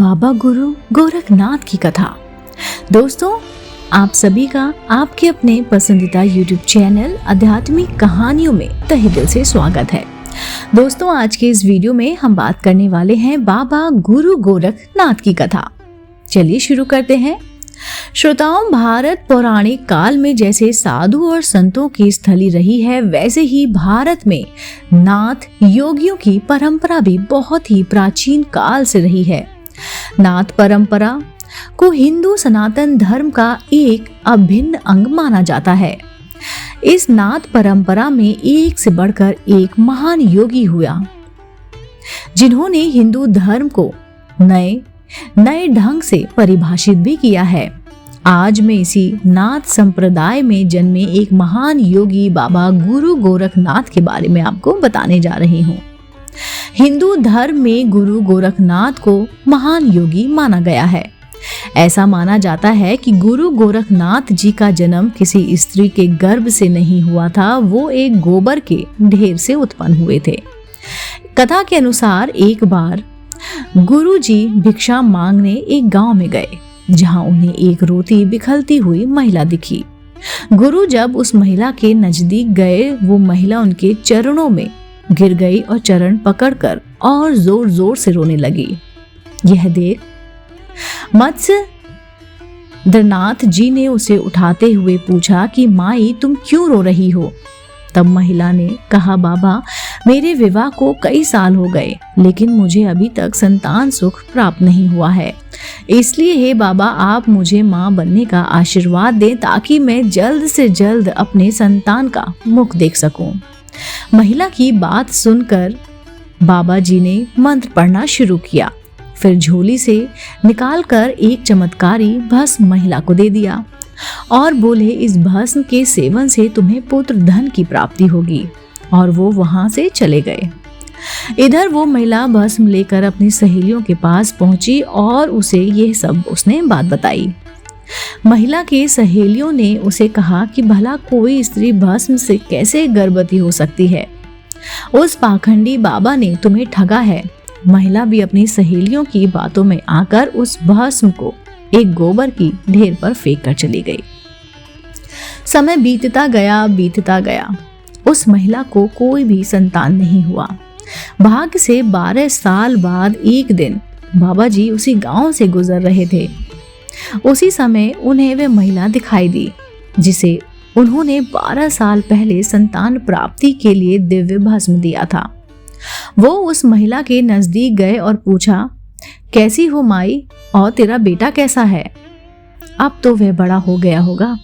बाबा गुरु गोरखनाथ की कथा। दोस्तों, आप सभी का आपके अपने पसंदीदा यूट्यूब चैनल आध्यात्मिक कहानियों में तहे दिल से स्वागत है। दोस्तों, आज के इस वीडियो में हम बात करने वाले हैं बाबा गुरु गोरखनाथ की कथा। चलिए शुरू करते हैं। श्रोताओं, भारत पौराणिक काल में जैसे साधु और संतों की स्थली रही है, वैसे ही भारत में नाथ योगियों की परंपरा भी बहुत ही प्राचीन काल से रही है। नाथ परंपरा को हिंदू सनातन धर्म का एक अभिन्न अंग माना जाता है। इस नाथ परंपरा में एक से बढ़कर एक महान योगी हुआ, जिन्होंने हिंदू धर्म को नए ढंग से परिभाषित भी किया है। आज मैं इसी नाथ संप्रदाय में जन्मे एक महान योगी बाबा गुरु गोरखनाथ के बारे में आपको बताने जा रही हूँ। हिंदू धर्म में गुरु गोरखनाथ को महान योगी माना गया है। ऐसा माना जाता है कि गुरु गोरखनाथ जी का जन्म किसी स्त्री के गर्भ से नहीं हुआ था, वो एक गोबर के ढेर से उत्पन्न हुए थे। कथा के अनुसार एक बार गुरु जी भिक्षा मांगने एक गांव में गए, जहां उन्हें एक रोती बिखरती हुई महिला दिखी। गुरु जब उस महिला के नजदीक गए, वो महिला उनके चरणों में गिर गई और चरण पकड़कर और जोर जोर से रोने लगी। यह देख मत्स्येंद्रनाथ जी ने उसे उठाते हुए पूछा कि माई, तुम क्यों रो रही हो? तब महिला ने कहा, बाबा, मेरे विवाह को कई साल हो गए, लेकिन मुझे अभी तक संतान सुख प्राप्त नहीं हुआ है। इसलिए हे बाबा, आप मुझे मां बनने का आशीर्वाद दें, ताकि मैं जल्द से जल्द अपने संतान का मुख देख सकूं। महिला की बात सुनकर बाबा जी ने मंत्र पढ़ना शुरू किया। फिर झोली से निकालकर एक चमत्कारी भस्म महिला को दे दिया और बोले, इस भस्म के सेवन से तुम्हें पुत्र धन की प्राप्ति होगी। और वो वहां से चले गए। इधर वो महिला भस्म लेकर अपनी सहेलियों के पास पहुंची और उसे यह सब उसने बात बताई। महिला के सहेलियों ने उसे कहा कि भला कोई स्त्री भस्म से कैसे गर्भवती हो सकती है? उस पाखंडी बाबा ने तुम्हें ठगा है। महिला भी अपनी सहेलियों की बातों में आकर उस भस्म को एक गोबर की ढेर पर फेंक कर चली गई। समय बीतता गया। उस महिला को कोई भी संतान नहीं हुआ। भाग्य से 12 साल बाद एक दिन बाबा जी उसी गांव से गुजर रहे थे। उसी समय उन्हें वह महिला दिखाई दी, जिसे उन्होंने 12 साल पहले संतान प्राप्ति के लिए दिव्य भस्म दिया था। वो उस महिला के नजदीक गए और पूछा, कैसी हो माई, और तेरा बेटा कैसा है? अब तो वह बड़ा हो गया होगा।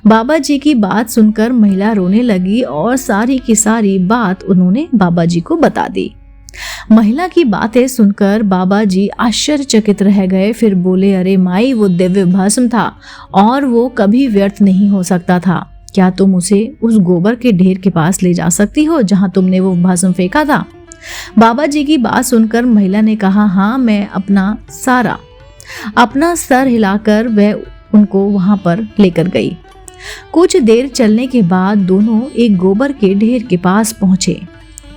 बाबा जी की बात सुनकर महिला रोने लगी और सारी की सारी बात उन्होंने बाबा जी को बता दी। महिला की बातें सुनकर बाबा जी आश्चर्यचकित रह गए। फिर बोले, अरे माई, वो दिव्य भस्म था और वो कभी व्यर्थ नहीं हो सकता था। क्या तुम उसे उस गोबर के ढेर के पास ले जा सकती हो जहां तुमने वो भस्म फेंका था? बाबा जी की बात सुनकर महिला ने कहा, हाँ, मैं अपना सर हिलाकर वह उनको वहां पर लेकर गई। कुछ देर चलने के बाद दोनों एक गोबर के ढेर के पास पहुंचे।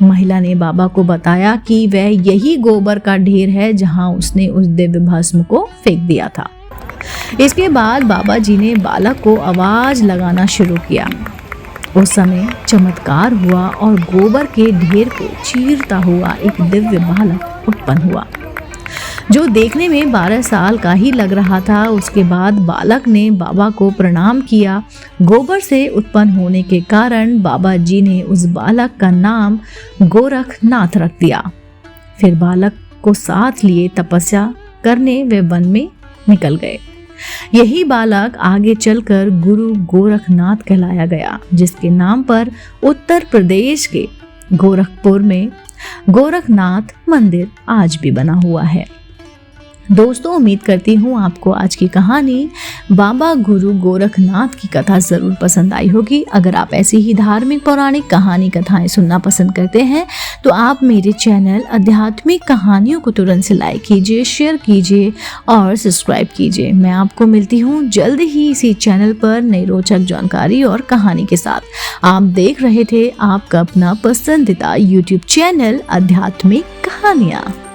महिला ने बाबा को बताया कि वह यही गोबर का ढेर है जहां उसने उस दिव्य भस्म को फेंक दिया था। इसके बाद बाबा जी ने बालक को आवाज लगाना शुरू किया। उस समय चमत्कार हुआ और गोबर के ढेर को चीरता हुआ एक दिव्य बालक उत्पन्न हुआ, जो देखने में 12 साल का ही लग रहा था। उसके बाद बालक ने बाबा को प्रणाम किया। गोबर से उत्पन्न होने के कारण बाबा जी ने उस बालक का नाम गोरखनाथ रख दिया। फिर बालक को साथ लिए तपस्या करने वे वन में निकल गए। यही बालक आगे चलकर गुरु गोरखनाथ कहलाया गया, जिसके नाम पर उत्तर प्रदेश के गोरखपुर में गोरखनाथ मंदिर आज भी बना हुआ है। दोस्तों, उम्मीद करती हूँ आपको आज की कहानी बाबा गुरु गोरखनाथ की कथा जरूर पसंद आई होगी। अगर आप ऐसी ही धार्मिक पौराणिक कहानी कथाएं सुनना पसंद करते हैं तो आप मेरे चैनल आध्यात्मिक कहानियों को तुरंत से लाइक कीजिए, शेयर कीजिए और सब्सक्राइब कीजिए। मैं आपको मिलती हूँ जल्द ही इसी चैनल पर नई रोचक जानकारी और कहानी के साथ। आप देख रहे थे आपका अपना पसंदीदा यूट्यूब चैनल आध्यात्मिक कहानियाँ।